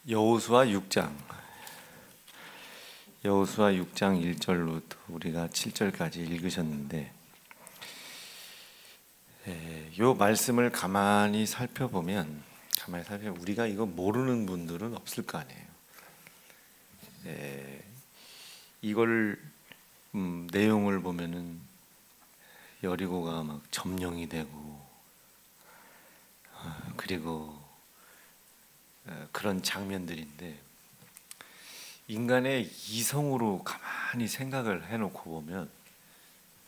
여호수아 6장 1절로부터 우리가 7절까지 읽으셨는데, 요 말씀을 가만히 살펴보면 우리가 이거 모르는 분들은 없을 거 아니에요. 이걸 내용을 보면은 여리고가 막 점령이 되고, 그리고 그런 장면들인데, 인간의 이성으로 가만히 생각을 해놓고 보면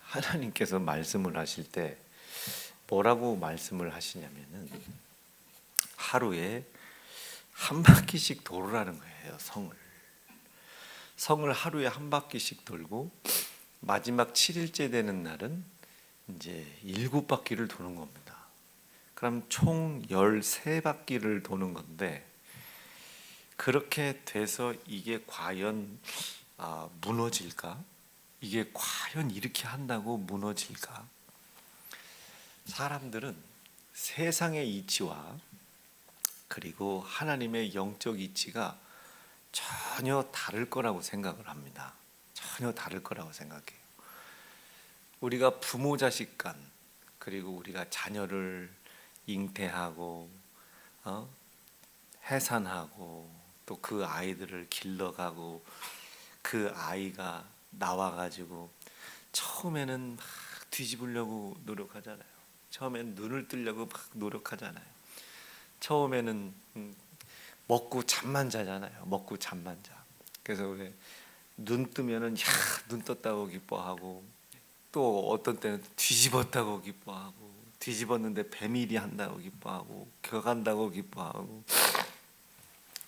하나님께서 말씀을 하실 때 뭐라고 말씀을 하시냐면은 하루에 한 바퀴씩 돌으라는 거예요. 성을 하루에 한 바퀴씩 돌고 마지막 7일째 되는 날은 이제 7바퀴를 도는 겁니다. 그럼 총 13바퀴를 도는 건데, 그렇게 돼서 이게 과연 무너질까? 이게 과연 이렇게 한다고 무너질까? 사람들은 세상의 이치와 그리고 하나님의 영적 이치가 전혀 다를 거라고 생각을 합니다. 전혀 다를 거라고 생각해요. 우리가 부모 자식 간, 그리고 우리가 자녀를 잉태하고 해산하고 또 그 아이들을 길러가고, 그 아이가 나와가지고 처음에는 막 뒤집으려고 노력하잖아요. 처음에는 눈을 뜨려고 막 노력하잖아요. 처음에는 먹고 잠만 자잖아요. 먹고 잠만 자. 그래서 왜 눈 뜨면은 눈 떴다고 기뻐하고, 또 어떤 때는 뒤집었다고 기뻐하고, 뒤집었는데 뱀일이 한다고 기뻐하고, 격한다고 기뻐하고,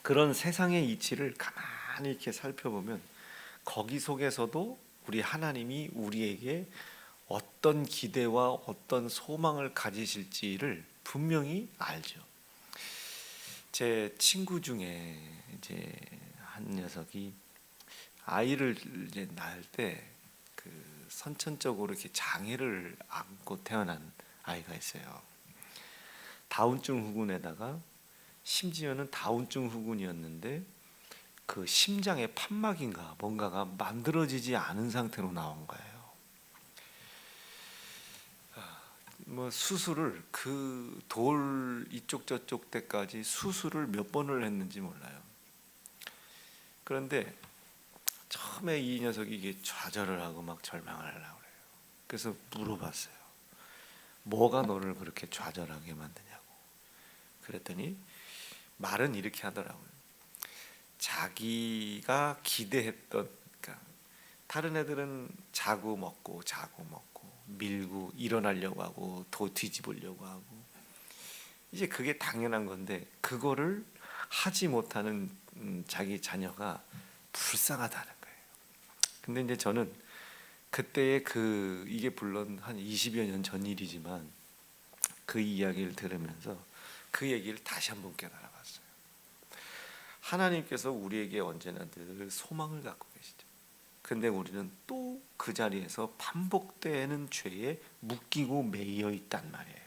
그런 세상의 이치를 가만히 이렇게 살펴보면 거기 속에서도 우리 하나님이 우리에게 어떤 기대와 어떤 소망을 가지실지를 분명히 알죠. 제 친구 중에 이제 한 녀석이 아이를 이제 낳을 때 그 선천적으로 이렇게 장애를 안고 태어난 아이가 있어요. 다운증 후군에다가 심지어는 다운증 후군이었는데 그 심장의 판막인가 뭔가가 만들어지지 않은 상태로 나온 거예요. 뭐 수술을 그 돌 이쪽 저쪽 때까지 수술을 몇 번을 했는지 몰라요. 그런데 처음에 이 녀석이 이게 좌절을 하고 막 절망을 하려고 그래요. 그래서 물어봤어요. 뭐가 너를 그렇게 좌절하게 만드냐고. 그랬더니 말은 이렇게 하더라고요. 자기가 기대했던, 그러니까 다른 애들은 자고 먹고 밀고 일어나려고 하고 도 뒤집으려고 하고, 이제 그게 당연한 건데 그거를 하지 못하는 자기 자녀가 불쌍하다는 거예요. 근데 이제 저는 그때의 이게 물론 한 20여 년 전 일이지만 그 이야기를 들으면서 그 얘기를 다시 한번 깨달아봤어요. 하나님께서 우리에게 언제나 늘 소망을 갖고 계시죠. 근데 우리는 또 그 자리에서 반복되는 죄에 묶이고 매여 있단 말이에요.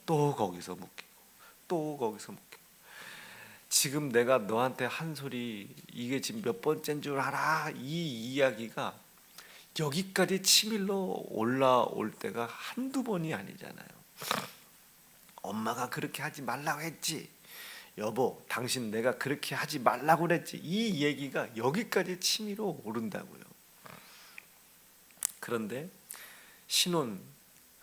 또 거기서 묶이고 또 거기서 묶이고. 지금 내가 너한테 한 소리, 이게 지금 몇 번째인 줄 알아? 이 이야기가 여기까지 치밀러 올라올 때가 한두 번이 아니잖아요. 엄마가 그렇게 하지 말라고 했지, 여보 당신 내가 그렇게 하지 말라고 그랬지, 이 얘기가 여기까지 치밀어 오른다고요. 그런데 신혼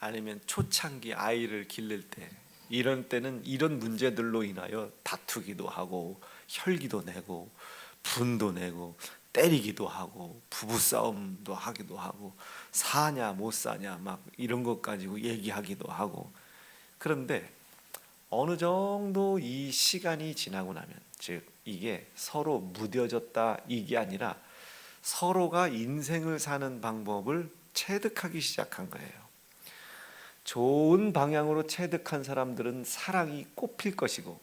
아니면 초창기 아이를 기를 때, 이런 때는 이런 문제들로 인하여 다투기도 하고 혈기도 내고 분도 내고 때리기도 하고 부부싸움도 하기도 하고 사냐 못 사냐 막 이런 것 가지고 얘기하기도 하고. 그런데 어느 정도 이 시간이 지나고 나면, 즉 이게 서로 무뎌졌다 이게 아니라 서로가 인생을 사는 방법을 체득하기 시작한 거예요. 좋은 방향으로 체득한 사람들은 사랑이 꽃필 것이고,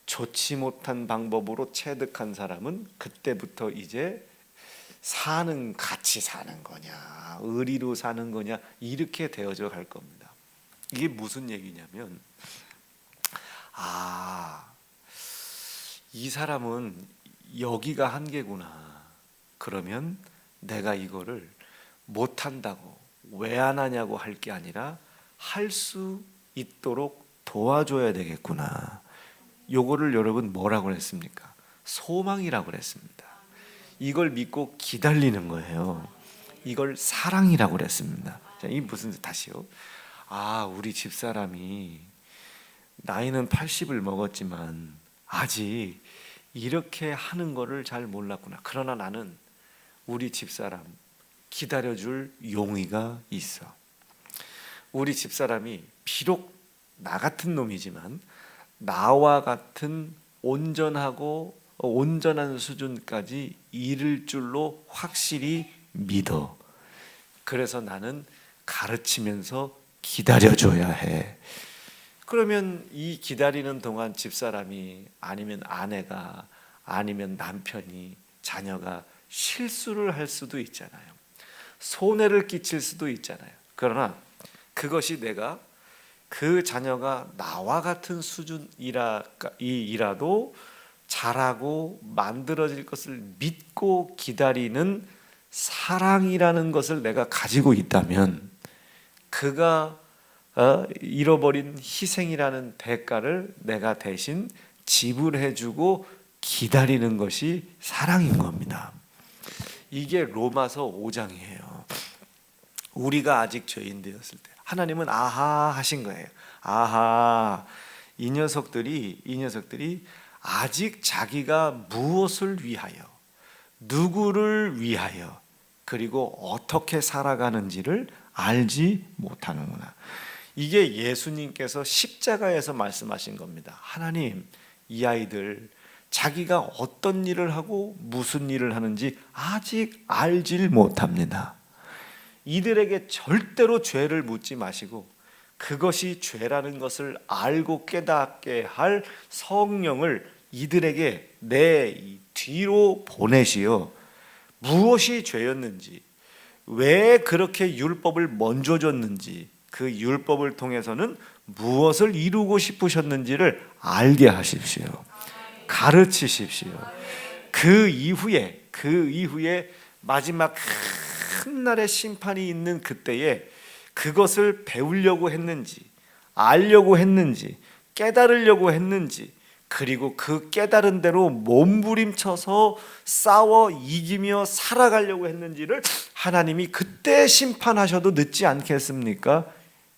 좋지 못한 방법으로 체득한 사람은 그때부터 이제 같이 사는 거냐, 의리로 사는 거냐, 이렇게 되어져 갈 겁니다. 이게 무슨 얘기냐면, 이 사람은 여기가 한계구나. 그러면 내가 이거를 못한다고, 왜 안 하냐고 할 게 아니라 할 수 있도록 도와줘야 되겠구나. 요거를 여러분 뭐라고 그랬습니까? 소망이라고 그랬습니다. 이걸 믿고 기다리는 거예요. 이걸 사랑이라고 그랬습니다. 자, 이 무슨 다시요? 우리 집사람이 나이는 80을 먹었지만 아직 이렇게 하는 거를 잘 몰랐구나. 그러나 나는 우리 집사람 기다려줄 용의가 있어. 우리 집사람이 비록 나 같은 놈이지만 나와 같은 온전한 수준까지 이를 줄로 확실히 믿어. 그래서 나는 가르치면서 기다려줘야 해. 그러면 이 기다리는 동안 집사람이 아니면 아내가 아니면 남편이 자녀가 실수를 할 수도 있잖아요. 손해를 끼칠 수도 있잖아요. 그러나 그것이 내가 그 자녀가 나와 같은 수준이라도 잘하고 만들어질 것을 믿고 기다리는 사랑이라는 것을 내가 가지고 있다면 그가 잃어버린 희생이라는 대가를 내가 대신 지불해주고 기다리는 것이 사랑인 겁니다. 이게 로마서 5장이에요. 우리가 아직 죄인 되었을 때 하나님은 아하 하신 거예요. 아하, 이 녀석들이 아직 자기가 무엇을 위하여, 누구를 위하여, 그리고 어떻게 살아가는지를 알지 못하는구나. 이게 예수님께서 십자가에서 말씀하신 겁니다. 하나님, 이 아이들 자기가 어떤 일을 하고 무슨 일을 하는지 아직 알질 못합니다. 이들에게 절대로 죄를 묻지 마시고 그것이 죄라는 것을 알고 깨닫게 할 성령을 이들에게 내 뒤로 보내시어 무엇이 죄였는지, 왜 그렇게 율법을 먼저 줬는지, 그 율법을 통해서는 무엇을 이루고 싶으셨는지를 알게 하십시오. 가르치십시오. 그 이후에 마지막 큰 날의 심판이 있는 그때에 그것을 배우려고 했는지, 알려고 했는지, 깨달으려고 했는지, 그리고 그 깨달은 대로 몸부림쳐서 싸워 이기며 살아가려고 했는지를 하나님이 그때 심판하셔도 늦지 않겠습니까?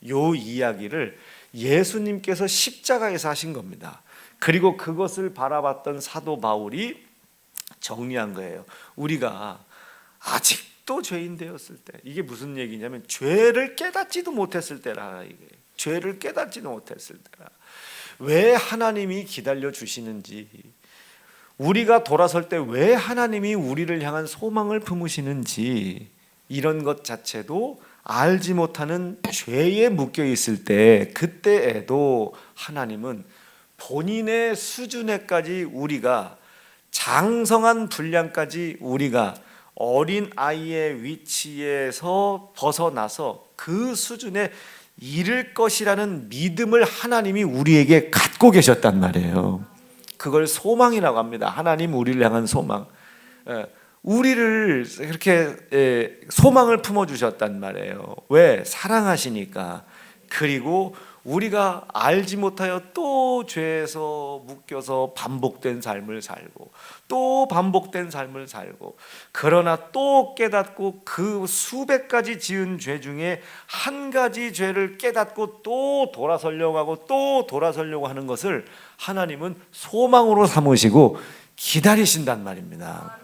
요 이야기를 예수님께서 십자가에서 하신 겁니다. 그리고 그것을 바라봤던 사도 바울이 정리한 거예요. 우리가 아직도 죄인 되었을 때, 이게 무슨 얘기냐면 죄를 깨닫지도 못했을 때라. 이게 죄를 깨닫지도 못했을 때라. 왜 하나님이 기다려 주시는지, 우리가 돌아설 때 왜 하나님이 우리를 향한 소망을 품으시는지, 이런 것 자체도 알지 못하는 죄에 묶여 있을 때, 그때에도 하나님은 본인의 수준에까지 우리가, 장성한 분량까지 우리가 어린 아이의 위치에서 벗어나서 그 수준에 이를 것이라는 믿음을 하나님이 우리에게 갖고 계셨단 말이에요. 그걸 소망이라고 합니다. 하나님 우리를 향한 소망. 우리를 그렇게 소망을 품어주셨단 말이에요. 왜? 사랑하시니까. 그리고 우리가 알지 못하여 또 죄에서 묶여서 반복된 삶을 살고 또 반복된 삶을 살고, 그러나 또 깨닫고 그 수백 가지 지은 죄 중에 한 가지 죄를 깨닫고 또 돌아서려고 하고 또 돌아서려고 하는 것을 하나님은 소망으로 삼으시고 기다리신단 말입니다.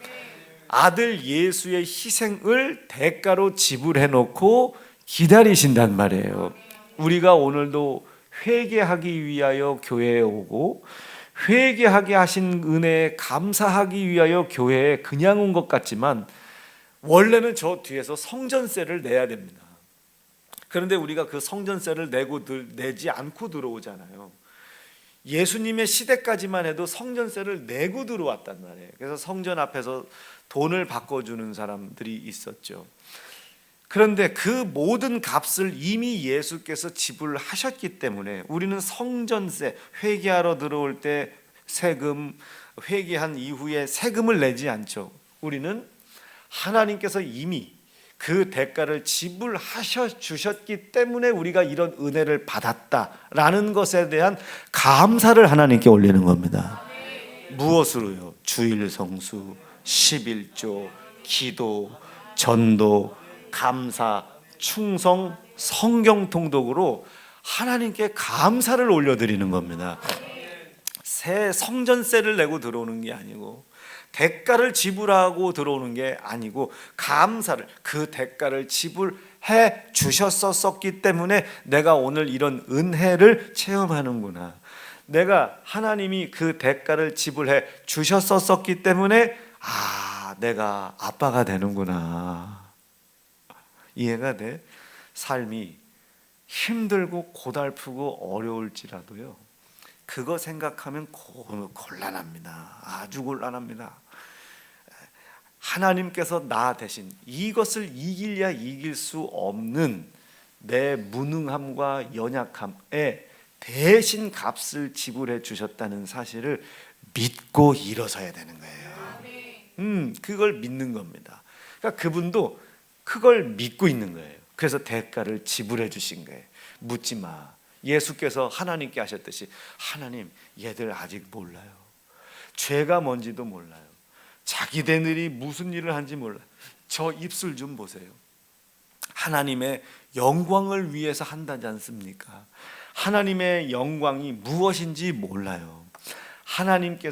아들 예수의 희생을 대가로 지불해 놓고 기다리신단 말이에요. 우리가 오늘도 회개하기 위하여 교회에 오고 회개하게 하신 은혜에 감사하기 위하여 교회에 그냥 온 것 같지만 원래는 저 뒤에서 성전세를 내야 됩니다. 그런데 우리가 그 성전세를 내지 않고 들어오잖아요. 예수님의 시대까지만 해도 성전세를 내고 들어왔단 말이에요. 그래서 성전 앞에서 돈을 바꿔주는 사람들이 있었죠. 그런데 그 모든 값을 이미 예수께서 지불하셨기 때문에 우리는 성전세, 회개하러 들어올 때 세금, 회개한 이후에 세금을 내지 않죠. 우리는 하나님께서 이미 그 대가를 지불하셔 주셨기 때문에 우리가 이런 은혜를 받았다라는 것에 대한 감사를 하나님께 올리는 겁니다. 무엇으로요? 주일 성수, 11조, 기도, 전도, 감사, 충성, 성경 통독으로 하나님께 감사를 올려드리는 겁니다. 새 성전세를 내고 들어오는 게 아니고, 대가를 지불하고 들어오는 게 아니고, 감사를, 그 대가를 지불해 주셨었기 때문에 내가 오늘 이런 은혜를 체험하는구나. 내가 하나님이 그 대가를 지불해 주셨었기 때문에 내가 아빠가 되는구나. 이해가 돼? 삶이 힘들고 고달프고 어려울지라도요, 그거 생각하면 곤란합니다. 아주 곤란합니다. 하나님께서 나 대신 이것을 이길랴 이길 수 없는 내 무능함과 연약함에 대신 값을 지불해 주셨다는 사실을 믿고 일어서야 되는 거예요. 그걸 믿는 겁니다. 그러니까 그분도 그걸 믿고 있는 거예요. 그래서 대가를 지불해 주신 거예요. 묻지 마. 예수께서 하나님께 하셨듯이, 하나님, 얘들 아직 몰라요. 죄가 뭔지도 몰라요. 자기네들이 무슨 일을 한지 몰라요. 저 입술 좀 보세요. 하나님의 영광을 위해서 한다지 않습니까? 하나님의 영광이 무엇인지 몰라요. 하나님께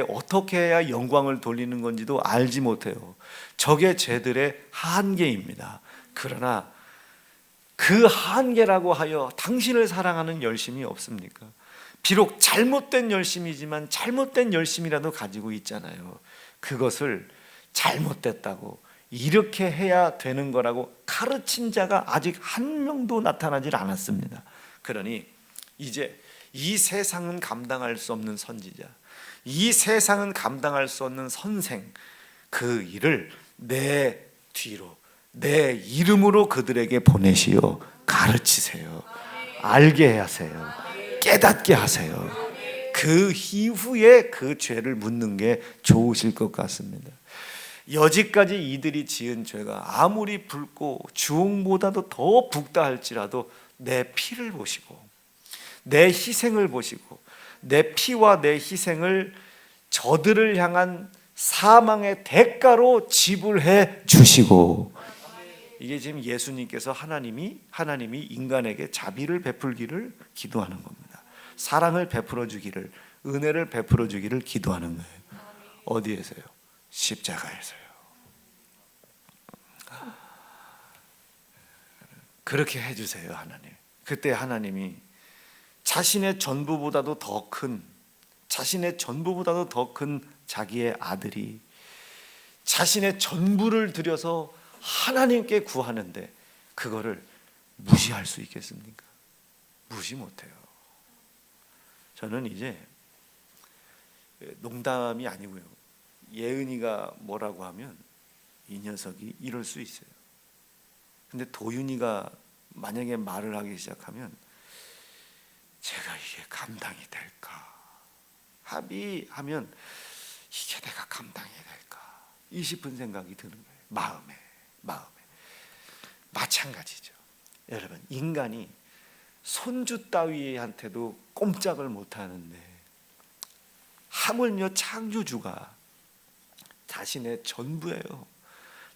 어떻게 해야 영광을 돌리는 건지도 알지 못해요. 저게 죄들의 한계입니다. 그러나 그 한계라고 하여 당신을 사랑하는 열심이 없습니까? 비록 잘못된 열심이지만 잘못된 열심이라도 가지고 있잖아요. 그것을 잘못됐다고, 이렇게 해야 되는 거라고 가르친 자가 아직 한 명도 나타나질 않았습니다. 그러니 이제 이 세상은 감당할 수 없는 선지자, 이 세상은 감당할 수 없는 선생, 그 일을 내 뒤로, 내 이름으로 그들에게 보내시오. 가르치세요. 알게 하세요. 깨닫게 하세요. 그 이후에 그 죄를 묻는 게 좋으실 것 같습니다. 여지까지 이들이 지은 죄가 아무리 붉고 주홍보다도 더 붉다 할지라도 내 피를 보시고, 내 희생을 보시고, 내 피와 내 희생을 저들을 향한 사망의 대가로 지불해 주시고, 이게 지금 예수님께서 하나님이 인간에게 자비를 베풀기를 기도하는 겁니다. 사랑을 베풀어 주기를, 은혜를 베풀어 주기를 기도하는 거예요. 어디에서요? 십자가에서요. 그렇게 해주세요, 하나님. 그때 하나님이 자신의 전부보다도 더 큰 자기의 아들이 자신의 전부를 들여서 하나님께 구하는데 그거를 무시할 수 있겠습니까? 무시 못해요. 저는 이제 농담이 아니고요, 예은이가 뭐라고 하면 이 녀석이 이럴 수 있어요. 근데 도윤이가 만약에 말을 하기 시작하면 제가 이게 감당이 될까? 합의하면 이게 내가 감당이 될까? 이 싶은 생각이 드는 거예요. 마음에. 마찬가지죠. 여러분, 인간이 손주 따위한테도 꼼짝을 못하는데 하물며 창조주가 자신의 전부예요.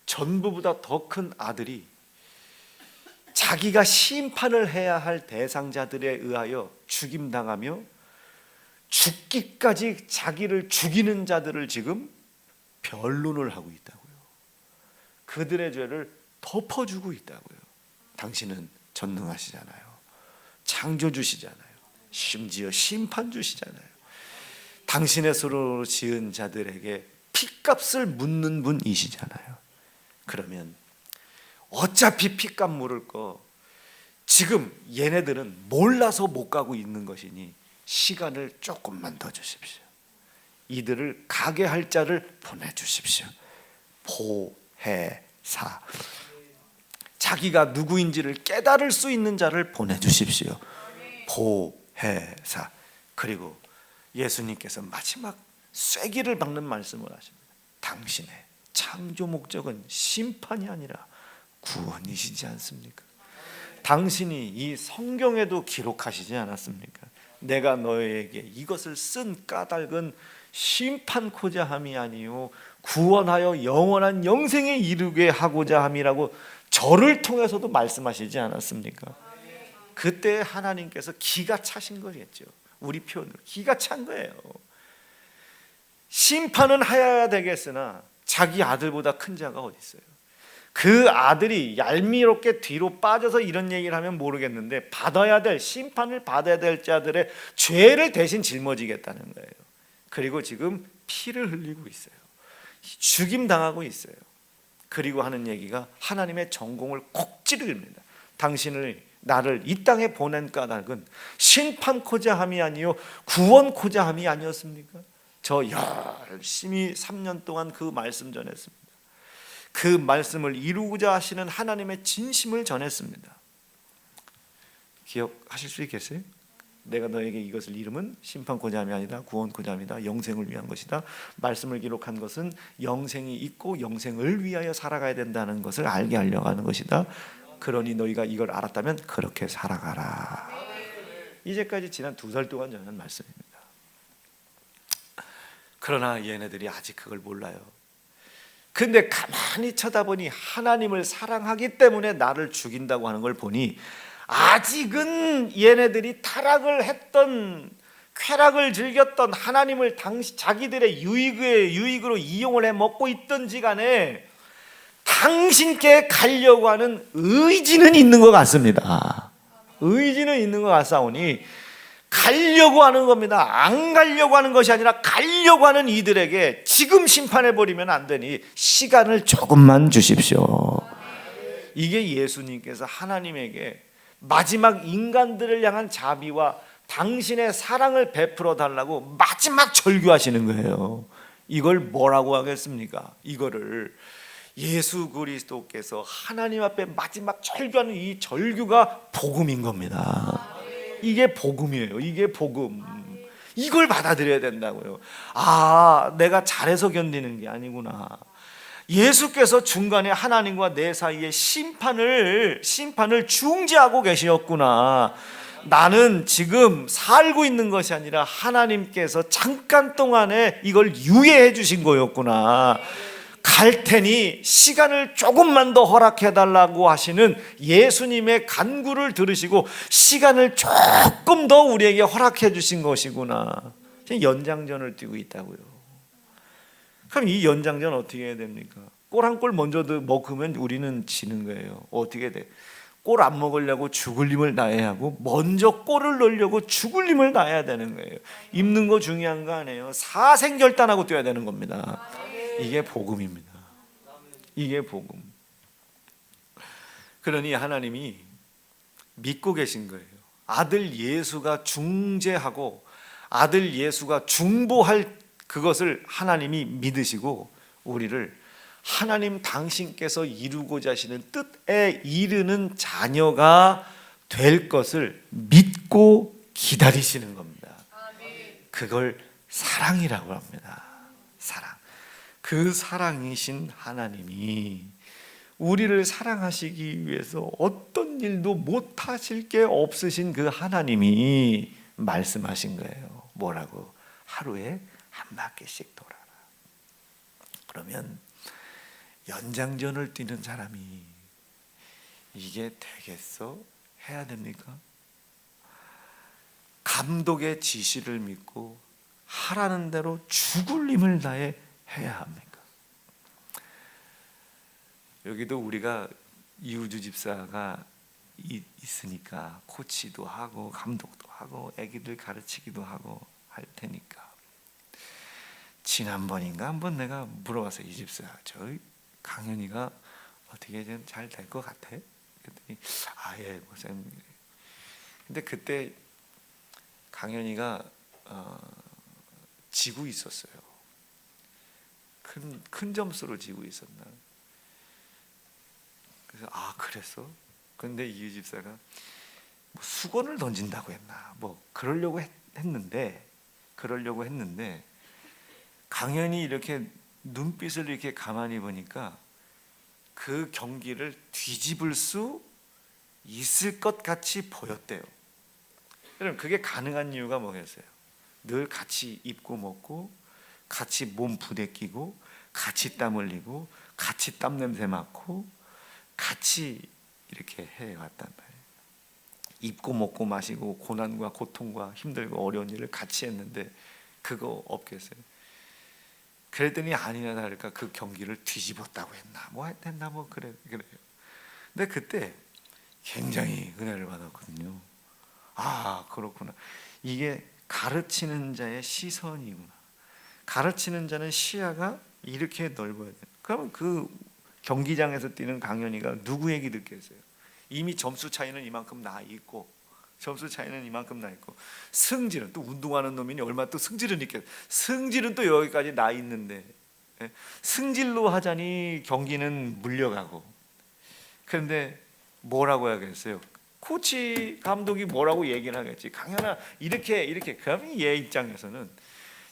전부보다 더 큰 아들이 자기가 심판을 해야 할 대상자들에 의하여 죽임당하며 죽기까지 자기를 죽이는 자들을 지금 변론을 하고 있다고요. 그들의 죄를 덮어주고 있다고요. 당신은 전능하시잖아요. 창조주시잖아요. 심지어 심판주시잖아요. 당신의 손으로 지은 자들에게 핏값을 묻는 분이시잖아요. 그러면 어차피 핏값 물을 거 지금 얘네들은 몰라서 못 가고 있는 것이니 시간을 조금만 더 주십시오. 이들을 가게 할 자를 보내주십시오. 보혜사, 자기가 누구인지를 깨달을 수 있는 자를 보내주십시오. 보혜사. 그리고 예수님께서 마지막 쐐기를 박는 말씀을 하십니다. 당신의 창조 목적은 심판이 아니라 구원이시지 않습니까? 당신이 이 성경에도 기록하시지 않았습니까? 내가 너에게 이것을 쓴 까닭은 심판코자 함이 아니요 구원하여 영원한 영생에 이르게 하고자 함이라고 저를 통해서도 말씀하시지 않았습니까? 그때 하나님께서 기가 차신 거겠죠. 우리 표현으로 기가 찬 거예요. 심판은 하여야 되겠으나 자기 아들보다 큰 자가 어디 있어요? 그 아들이 얄미롭게 뒤로 빠져서 이런 얘기를 하면 모르겠는데 받아야 될 심판을 받아야 될 자들의 죄를 대신 짊어지겠다는 거예요. 그리고 지금 피를 흘리고 있어요. 죽임 당하고 있어요. 그리고 하는 얘기가 하나님의 전공을 콕 찌릅니다. 당신을 나를 이 땅에 보낸 까닭은 심판코자 함이 아니요 구원코자 함이 아니었습니까? 저 열심히 3년 동안 그 말씀 전했습니다. 그 말씀을 이루고자 하시는 하나님의 진심을 전했습니다. 기억하실 수 있겠어요? 내가 너에게 이것을 이름은 심판코자 함이 아니다 구원코자 함이다 영생을 위한 것이다. 말씀을 기록한 것은 영생이 있고 영생을 위하여 살아가야 된다는 것을 알게 하려고 하는 것이다. 그러니 너희가 이걸 알았다면 그렇게 살아가라. 이제까지 지난 2달 동안 전한 말씀입니다. 그러나 얘네들이 아직 그걸 몰라요. 근데 가만히 쳐다보니 하나님을 사랑하기 때문에 나를 죽인다고 하는 걸 보니 아직은 얘네들이 타락을 했던 쾌락을 즐겼던 하나님을 자기들의 유익으로 이용을 해 먹고 있던지 간에 당신께 가려고 하는 의지는 있는 것 같습니다. 의지는 있는 것 같사오니 가려고 하는 겁니다. 안 가려고 하는 것이 아니라 가려고 하는 이들에게 지금 심판해버리면 안 되니 시간을 조금만 주십시오. 이게 예수님께서 하나님에게 마지막 인간들을 향한 자비와 당신의 사랑을 베풀어 달라고 마지막 절규하시는 거예요. 이걸 뭐라고 하겠습니까? 이거를 예수 그리스도께서 하나님 앞에 마지막 절규하는 이 절규가 복음인 겁니다. 이게 복음이에요. 이게 복음. 이걸 받아들여야 된다고요. 아, 내가 잘해서 견디는 게 아니구나. 예수께서 중간에 하나님과 내 사이에 심판을 중지하고 계셨구나. 나는 지금 살고 있는 것이 아니라 하나님께서 잠깐 동안에 이걸 유예해 주신 거였구나. 갈 테니 시간을 조금만 더 허락해 달라고 하시는 예수님의 간구를 들으시고 시간을 조금 더 우리에게 허락해 주신 것이구나. 연장전을 뛰고 있다고요. 그럼 이 연장전 어떻게 해야 됩니까? 골 한 골 먼저 먹으면 우리는 지는 거예요. 어떻게 돼? 골 안 먹으려고 죽을 힘을 다해야 하고 먼저 골을 넣으려고 죽을 힘을 다해야 되는 거예요. 입는 거 중요한 거 아니에요. 사생결단하고 뛰어야 되는 겁니다. 이게 복음입니다. 이게 복음. 그러니 하나님이 믿고 계신 거예요. 아들 예수가 중재하고 아들 예수가 중보할 그것을 하나님이 믿으시고 우리를 하나님 당신께서 이루고자 하시는 뜻에 이르는 자녀가 될 것을 믿고 기다리시는 겁니다. 그걸 사랑이라고 합니다. 사랑. 그 사랑이신 하나님이 우리를 사랑하시기 위해서 어떤 일도 못하실 게 없으신 그 하나님이 말씀하신 거예요. 뭐라고? 하루에 한 바퀴씩 돌아라. 그러면 연장전을 뛰는 사람이 이게 되겠어? 해야 됩니까? 감독의 지시를 믿고 하라는 대로 죽을 힘을 다해 해야 합니까? 여기도 우리가 이우주 집사가 있으니까 코치도 하고 감독도 하고 애기들 가르치기도 하고 할 테니까 지난번인가 한번 내가 물어봤어요. 이 집사 저희 강현이가 어떻게 좀 잘 될 것 같아? 그랬더니 예 목사님. 근데 그때 강현이가 지고 있었어요. 큰 점수로 지고 있었나? 그래서 그랬어? 근데 이 집사가 뭐 수건을 던진다고 했나? 뭐 그러려고 했는데 그러려고 했는데 강연이 이렇게 눈빛을 이렇게 가만히 보니까 그 경기를 뒤집을 수 있을 것 같이 보였대요. 여러분, 그게 가능한 이유가 뭐겠어요? 늘 같이 입고 먹고 같이 몸 부대끼고 같이 땀 흘리고 같이 땀 냄새 맡고 같이 이렇게 해왔단 말이에요. 입고 먹고 마시고 고난과 고통과 힘들고 어려운 일을 같이 했는데 그거 없겠어요? 그랬더니 아니나 다를까 그 경기를 뒤집었다고 했나 뭐 했나 뭐 그래요. 근데 그때 굉장히 은혜를 받았거든요. 아, 그렇구나. 이게 가르치는 자의 시선이구나. 가르치는 자는 시야가 이렇게 넓어야 돼요. 그러면 그 경기장에서 뛰는 강연이가 누구에게 듣겠어요? 이미 점수 차이는 이만큼 나 있고, 점수 차이는 이만큼 나 있고, 승질은 또 운동하는 놈이니 얼마 또 승질은 있겠어요. 승질은 또 여기까지 나 있는데 승질로 하자니 경기는 물려가고. 그런데 뭐라고 해야겠어요? 코치 감독이 뭐라고 얘기를 하겠지. 강연아 이렇게 그러면 얘 입장에서는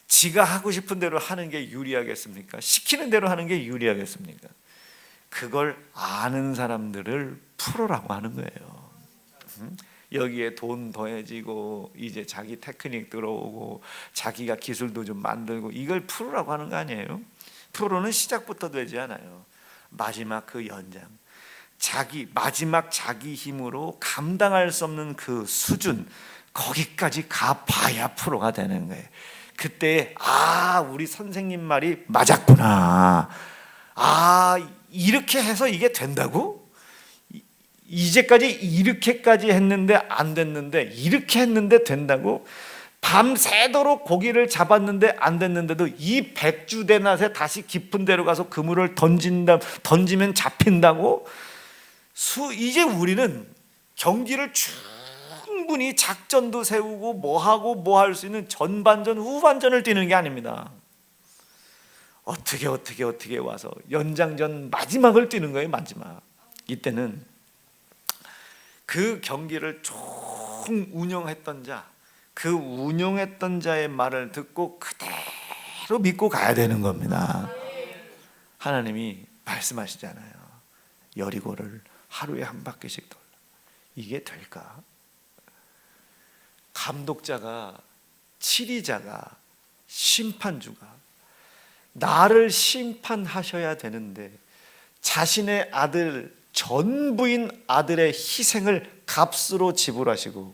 지가 하고 싶은 대로 하는 게 유리하겠습니까? 시키는 대로 하는 게 유리하겠습니까? 그걸 아는 사람들을 프로라고 하는 거예요. 여기에 돈 더해지고 이제 자기 테크닉 들어오고 자기가 기술도 좀 만들고 이걸 프로라고 하는 거 아니에요? 프로는 시작부터 되지 않아요. 마지막 그 연장, 마지막 자기 힘으로 감당할 수 없는 그 수준, 거기까지 가봐야 프로가 되는 거예요. 그때 우리 선생님 말이 맞았구나. 이렇게 해서 이게 된다고? 이제까지 이렇게까지 했는데 안 됐는데 이렇게 했는데 된다고? 밤새도록 고기를 잡았는데 안 됐는데도 이 백주대낮에 다시 깊은 데로 가서 그물을 던지면 잡힌다고? 이제 우리는 경기를 충분히 작전도 세우고 뭐하고 뭐 할 수 있는 전반전 후반전을 뛰는 게 아닙니다. 어떻게 와서 연장전 마지막을 뛰는 거예요. 마지막. 이때는 그 경기를 총 운영했던 자, 그 운영했던 자의 말을 듣고 그대로 믿고 가야 되는 겁니다. 하나님이 말씀하시잖아요. 여리고를 하루에 한 바퀴씩 돌라. 이게 될까? 감독자가, 치리자가, 심판주가 나를 심판하셔야 되는데 자신의 아들, 전부인 아들의 희생을 값으로 지불하시고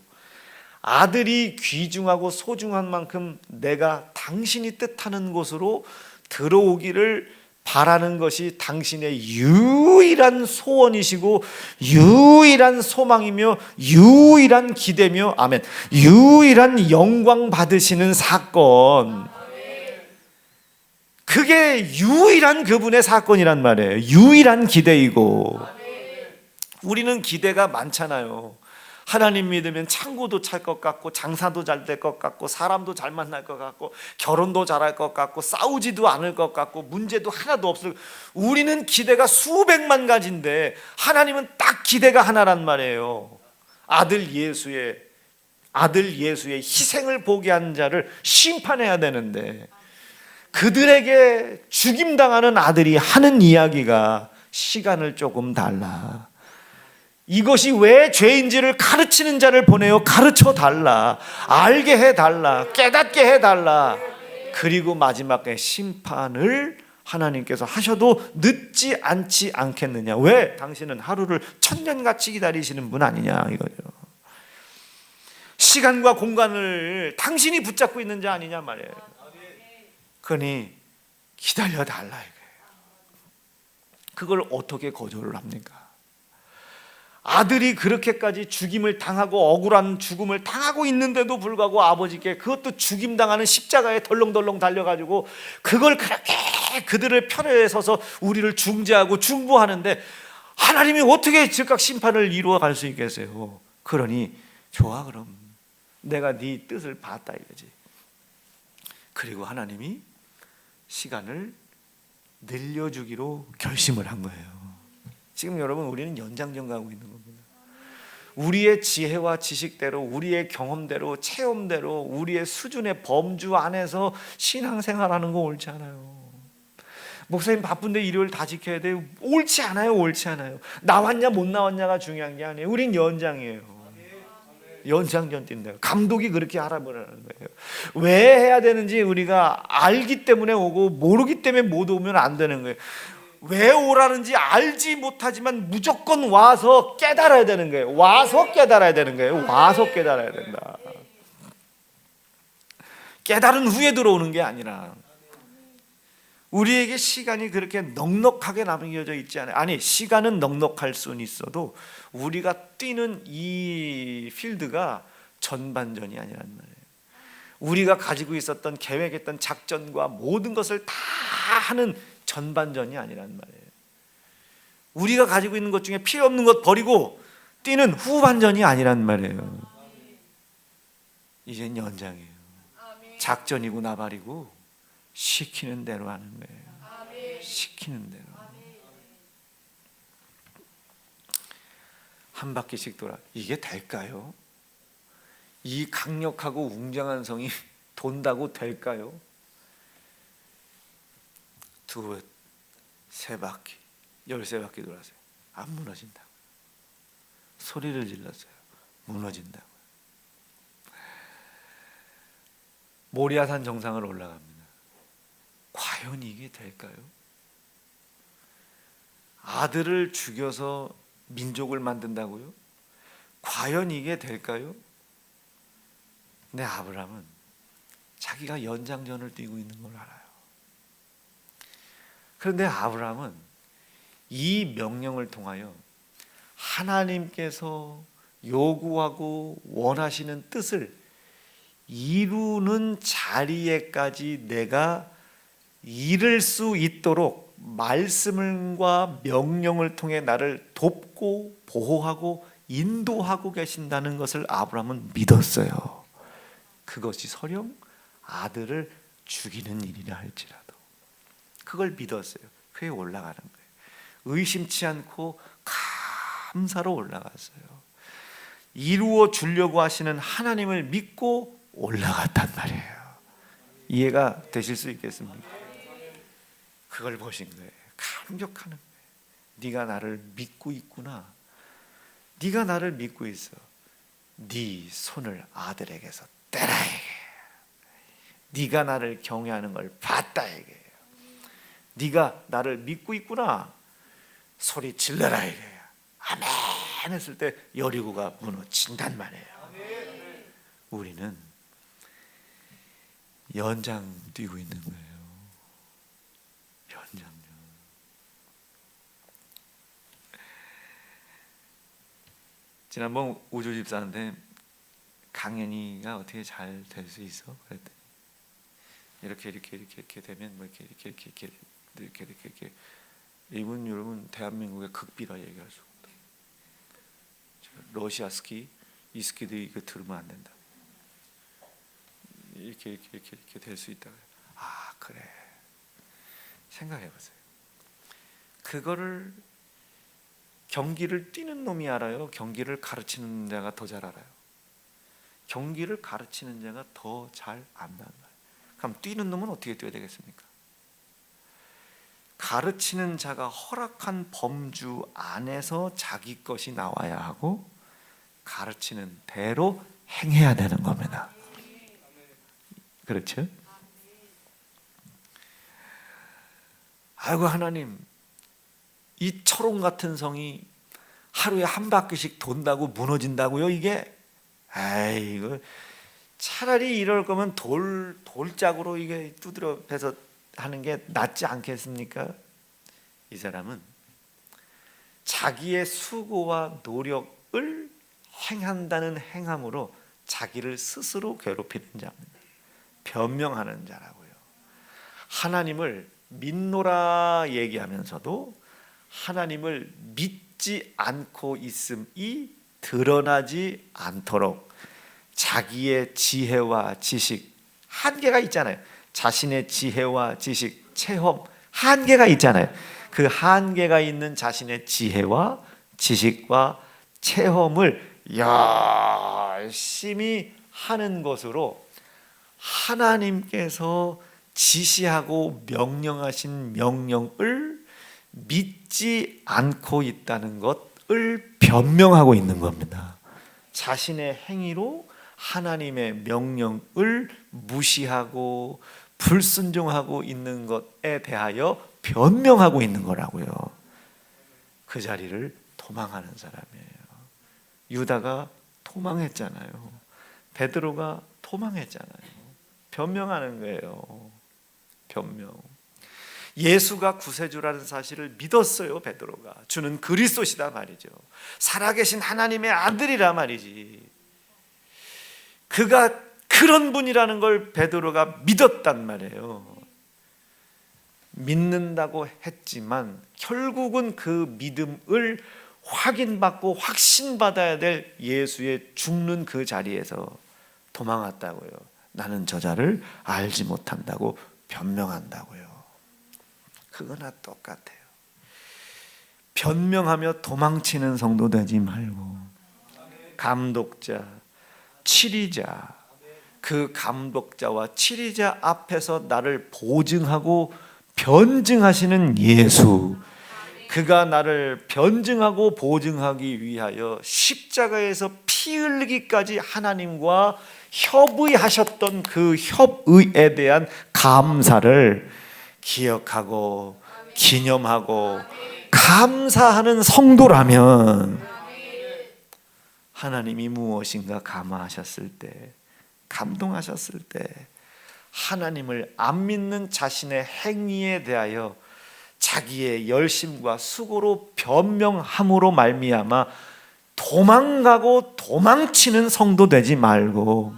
아들이 귀중하고 소중한 만큼 내가 당신이 뜻하는 곳으로 들어오기를 바라는 것이 당신의 유일한 소원이시고 유일한 소망이며 유일한 기대며 아멘, 유일한 영광 받으시는 사건, 그게 유일한 그분의 사건이란 말이에요. 유일한 기대이고. 우리는 기대가 많잖아요. 하나님 믿으면 창고도 찰 것 같고 장사도 잘 될 것 같고 사람도 잘 만날 것 같고 결혼도 잘할 것 같고 싸우지도 않을 것 같고 문제도 하나도 없을. 우리는 기대가 수백만 가지인데 하나님은 딱 기대가 하나란 말이에요. 아들 예수의 희생을 보게 한 자를 심판해야 되는데 그들에게 죽임당하는 아들이 하는 이야기가 시간을 조금 달라. 이것이 왜 죄인지를 가르치는 자를 보내요. 가르쳐 달라. 알게 해달라. 깨닫게 해달라. 그리고 마지막에 심판을 하나님께서 하셔도 늦지 않지 않겠느냐. 왜? 당신은 하루를 천년같이 기다리시는 분 아니냐 이거죠. 시간과 공간을 당신이 붙잡고 있는 자 아니냐 말이에요. 그러니 기다려 달라 이거예요. 그걸 어떻게 거절을 합니까? 아들이 그렇게까지 죽임을 당하고 억울한 죽음을 당하고 있는데도 불구하고 아버지께 그것도 죽임당하는 십자가에 덜렁덜렁 달려가지고 그걸 그렇게 그들을 편에 서서 우리를 중재하고 중보하는데 하나님이 어떻게 즉각 심판을 이루어 갈 수 있겠어요? 그러니 좋아, 그럼 내가 네 뜻을 봤다 이거지. 그리고 하나님이 시간을 늘려주기로 결심을 한 거예요. 지금 여러분 우리는 연장전 가고 있는 겁니다. 우리의 지혜와 지식대로, 우리의 경험대로, 체험대로, 우리의 수준의 범주 안에서 신앙생활하는 거 옳지 않아요. 목사님 바쁜데 일요일 다 지켜야 돼요. 옳지 않아요. 옳지 않아요. 나왔냐 못 나왔냐가 중요한 게 아니에요. 우린 연장이에요. 연장전 뛴다요. 감독이 그렇게 하라고 하는 거예요. 왜 해야 되는지 우리가 알기 때문에 오고 모르기 때문에 못 오면 안 되는 거예요. 왜 오라는지 알지 못하지만 무조건 와서 깨달아야 되는 거예요. 와서 깨달아야 되는 거예요. 와서 깨달아야 된다. 깨달은 후에 들어오는 게 아니라, 우리에게 시간이 그렇게 넉넉하게 남겨져 있지 않아요. 아니, 시간은 넉넉할 수는 있어도 우리가 뛰는 이 필드가 전반전이 아니란 말이에요. 우리가 가지고 있었던 계획했던 작전과 모든 것을 다 하는 전반전이 아니란 말이에요. 우리가 가지고 있는 것 중에 필요 없는 것 버리고 뛰는 후반전이 아니란 말이에요. 이젠 연장이에요. 작전이고 나발이고 시키는 대로 하는 거예요. 시키는 대로. 한 바퀴씩 돌아. 이게 될까요? 이 강력하고 웅장한 성이 돈다고 될까요? 두, 세 바퀴, 13바퀴 돌았어요. 안 무너진다고. 소리를 질렀어요. 무너진다고. 모리아산 정상을 올라갑니다. 과연 이게 될까요? 아들을 죽여서 민족을 만든다고요? 과연 이게 될까요? 근데 아브라함은 자기가 연장전을 뛰고 있는 걸 알아요. 그런데 아브라함은 이 명령을 통하여 하나님께서 요구하고 원하시는 뜻을 이루는 자리에까지 내가 이룰 수 있도록 말씀과 명령을 통해 나를 돕고 보호하고 인도하고 계신다는 것을 아브라함은 믿었어요. 그것이 설령 아들을 죽이는 일이라 할지라도 그걸 믿었어요. 그에 올라가는 거예요. 의심치 않고 감사로 올라갔어요. 이루어 주려고 하시는 하나님을 믿고 올라갔단 말이에요. 이해가 되실 수 있겠습니까? 그걸 보신 거예요. 감격하는 거예요. 네가 나를 믿고 있구나. 네가 나를 믿고 있어. 네 손을 아들에게서 떼라 이게. 네가 나를 경외하는 걸 봤다 이게. 네가 나를 믿고 있구나. 소리 질러라 이게. 아멘 했을 때 여리고가 무너진단 말이에요. 우리는 연장 뛰고 있는 거예요. 연장전. 지난번 우주 집사한테 강연이가 어떻게 잘 될 수 있어? 그랬더니 이렇게 되면 뭐 이렇게 이분 여러분 대한민국의 극비라 얘기할 수 없다. 러시아 스키 이 스키도 이거 들으면 안 된다. 이렇게 될 수 있다. 아 그래. 생각해 보세요. 그거를 경기를 뛰는 놈이 알아요? 경기를 가르치는 자가 더 잘 알아요? 경기를 가르치는 자가 더 잘 안다는 거예요. 그럼 뛰는 놈은 어떻게 뛰어야 되겠습니까? 가르치는 자가 허락한 범주 안에서 자기 것이 나와야 하고 가르치는 대로 행해야 되는 겁니다. 그렇죠? 아이고 하나님, 이 철옹 같은 성이 하루에 한 바퀴씩 돈다고 무너진다고요? 이게 아이고 차라리 이럴 거면 돌짝으로 이게 두드려 패서 하는 게 낫지 않겠습니까? 이 사람은 자기의 수고와 노력을 행한다는 행함으로 자기를 스스로 괴롭히는 자입니다. 변명하는 자라고요. 하나님을 믿노라 얘기하면서도 하나님을 믿지 않고 있음이 드러나지 않도록 자기의 지혜와 지식, 한계가 있잖아요. 자신의 지혜와 지식, 체험, 한계가 있잖아요. 그 한계가 있는 자신의 지혜와 지식과 체험을 열심히 하는 것으로 하나님께서 지시하고 명령하신 명령을 믿지 않고 있다는 것을 변명하고 있는 겁니다. 자신의 행위로 하나님의 명령을 무시하고 불순종하고 있는 것에 대하여 변명하고 있는 거라고요. 그 자리를 도망하는 사람이에요. 유다가 도망했잖아요. 베드로가 도망했잖아요. 변명하는 거예요. 변명. 예수가 구세주라는 사실을 믿었어요. 베드로가 주는 그리스도시다 말이죠. 살아계신 하나님의 아들이라 말이지. 그가 그런 분이라는 걸 베드로가 믿었단 말이에요. 믿는다고 했지만 결국은 그 믿음을 확인받고 확신받아야 될 예수의 죽는 그 자리에서 도망왔다고요. 나는 저자를 알지 못한다고 변명한다고요. 그거나 똑같아요. 변명하며 도망치는 성도 되지 말고 감독자, 치리자, 그 감독자와 치리자 앞에서 나를 보증하고 변증하시는 예수, 그가 나를 변증하고 보증하기 위하여 십자가에서 피 흘리기까지 하나님과 협의하셨던 그 협의에 대한 감사를 기억하고 기념하고 감사하는 성도라면 하나님이 무엇인가 감화하셨을 때, 감동하셨을 때 하나님을 안 믿는 자신의 행위에 대하여 자기의 열심과 수고로 변명함으로 말미암아 도망가고 도망치는 성도 되지 말고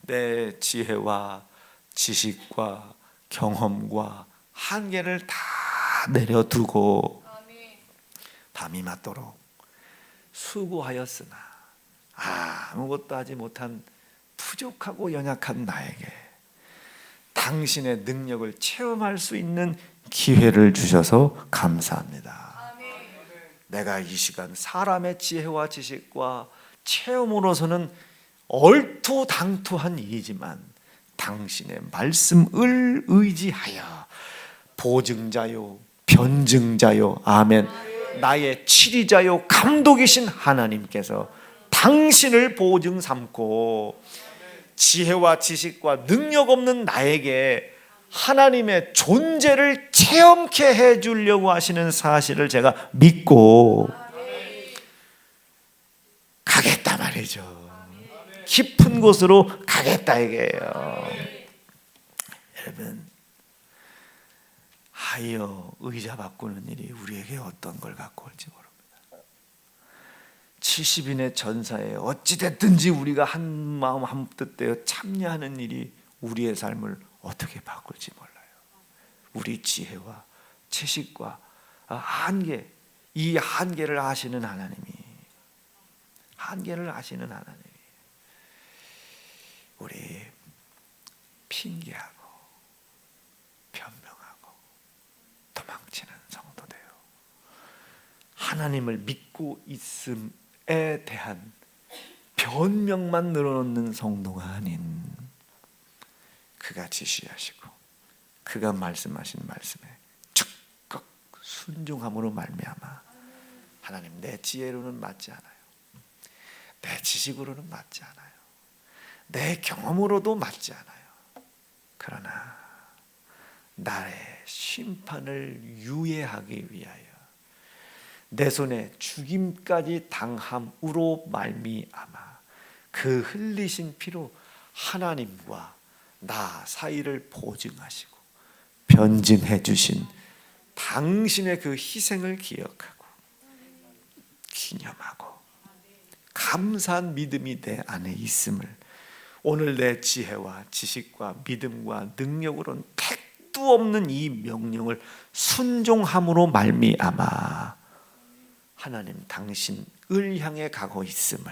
내 지혜와 지식과 경험과 한계를 다 내려두고 밤이 맞도록 수고하였으나 아무것도 하지 못한 부족하고 연약한 나에게 당신의 능력을 체험할 수 있는 기회를 주셔서 감사합니다. 내가 이 시간 사람의 지혜와 지식과 체험으로서는 얼토당토한 일이지만 당신의 말씀을 의지하여 보증자요 변증자요 아멘 나의 치리자요 감독이신 하나님께서 당신을 보증 삼고 지혜와 지식과 능력 없는 나에게 하나님의 존재를 체험케 해주려고 하시는 사실을 제가 믿고 가겠다 말이죠. 깊은 곳으로 가겠다 이게요. 여러분, 하여 의자 바꾸는 일이 우리에게 어떤 걸 갖고 올지 모릅니다. 70인의 전사에 어찌됐든지 우리가 한 마음 한 뜻 되어 참여하는 일이 우리의 삶을 어떻게 바꿀지 몰라요. 우리 지혜와 지식과 한계, 이 한계를 아시는 하나님이, 한계를 아시는 하나님이 우리 핑계하고 변명하고 도망치는 성도 되어 하나님을 믿고 있음에 대한 변명만 늘어놓는 성도가 아닌 그가 지시하시고 그가 말씀하신 말씀에 적극 순종함으로 말미암아 하나님 내 지혜로는 맞지 않아요. 내 지식으로는 맞지 않아요. 내 경험으로도 맞지 않아요. 그러나 나의 심판을 유예하기 위하여 내 손에 죽임까지 당함으로 말미암아 그 흘리신 피로 하나님과 나 사이를 보증하시고 변증해 주신 당신의 그 희생을 기억하고 기념하고 감사한 믿음이 내 안에 있음을 오늘 내 지혜와 지식과 믿음과 능력으로는 택도 없는 이 명령을 순종함으로 말미암아 하나님 당신을 향해 가고 있음을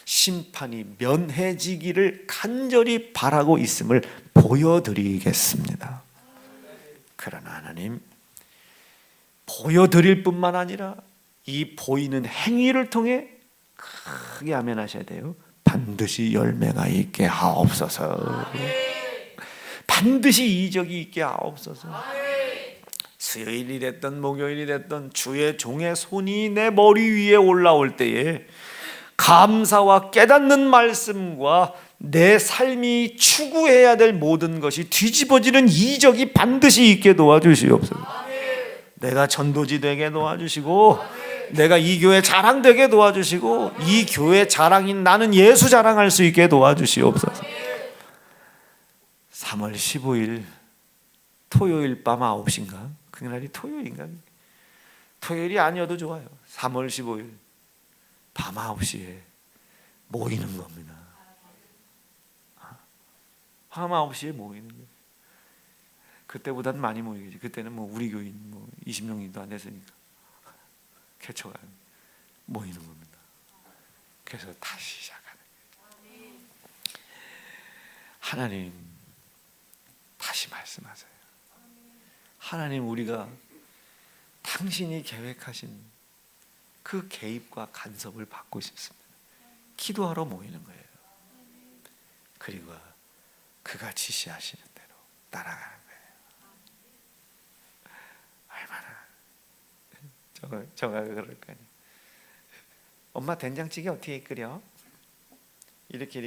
심판이 면해지기를 간절히 바라고 있음을 보여드리겠습니다. 그러나 하나님 보여드릴 뿐만 아니라 이 보이는 행위를 통해 크게 아멘 하셔야 돼요. 반드시 열매가 있게 하옵소서. 반드시 이적이 있게 하옵소서. 수요일이 됐든 목요일이 됐든 주의 종의 손이 내 머리 위에 올라올 때에 감사와 깨닫는 말씀과 내 삶이 추구해야 될 모든 것이 뒤집어지는 이적이 반드시 있게 도와주시옵소서. 내가 전도지 되게 도와주시고, 내가 이 교회 자랑되게 도와주시고, 이 교회 자랑인 나는 예수 자랑할 수 있게 도와주시옵소서. 3월 15일 토요일 밤 9시인가? 그날이 토요일인가? 토요일이 아니어도 좋아요. 3월 15일 밤 9시에 모이는 겁니다. 밤 9시에 모이는 거예요. 그때보다는 많이 모이겠지. 그때는 뭐 우리 교인 뭐 20명도 안 됐으니까 개척가 모이는 겁니다. 그래서 다시 시작하는 거예요. 하나님 다시 말씀하세요. 하나님, 우리가 당신이 계획하신 그 개입과 간섭을 받고 싶습니다. 기도하러 모이는 거예요. 그리고 그가 지시하시는 대로 따라가는 거예요. 얼마나 정아가 그럴까요? 엄마 된장찌개 어떻게 끓여? 이렇게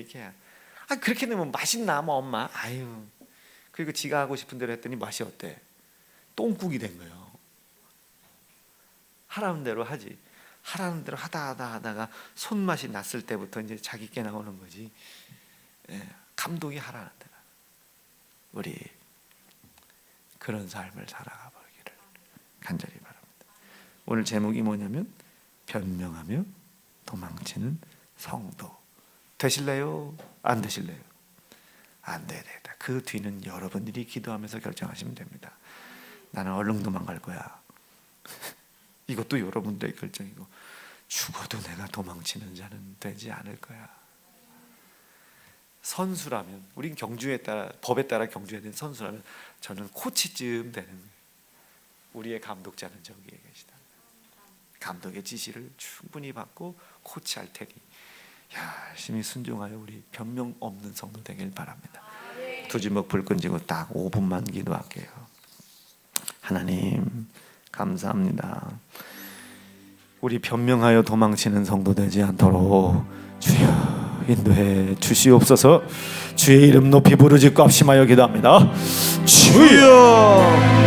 그렇게 넣으면 맛있나 뭐 엄마? 아유. 그리고 지가 하고 싶은 대로 했더니 맛이 어때? 똥국이 된 거예요. 하라는 대로 하지. 하라는 대로 하다가 손맛이 났을 때부터 이제 자기께 나오는 거지. 감독이 하라는 대로. 우리 그런 삶을 살아가 보기를 간절히 바랍니다. 오늘 제목이 뭐냐면 변명하며 도망치는 성도. 되실래요? 안 되실래요? 안 돼야 되겠다. 그 뒤는 여러분들이 기도하면서 결정하시면 됩니다. 나는 얼른 도망갈 거야. 이것도 여러분들의 결정이고, 죽어도 내가 도망치는 자는 되지 않을 거야. 선수라면, 우린 경주에 따라, 법에 따라 경주해야 되는 선수라면 저는 코치쯤 되는 거예요. 우리의 감독자는 저기에 계시다. 감독의 지시를 충분히 받고 코치할 테니 열심히 순종하여 우리 변명 없는 성도 되길 바랍니다. 두 주먹 불 끈지고 딱 5분만 기도할게요. 하나님 감사합니다. 우리 변명하여 도망치는 성도 되지 않도록 주여 인도해 주시옵소서. 주의 이름 높이 부르짖고 합심하여 기도합니다. 주여.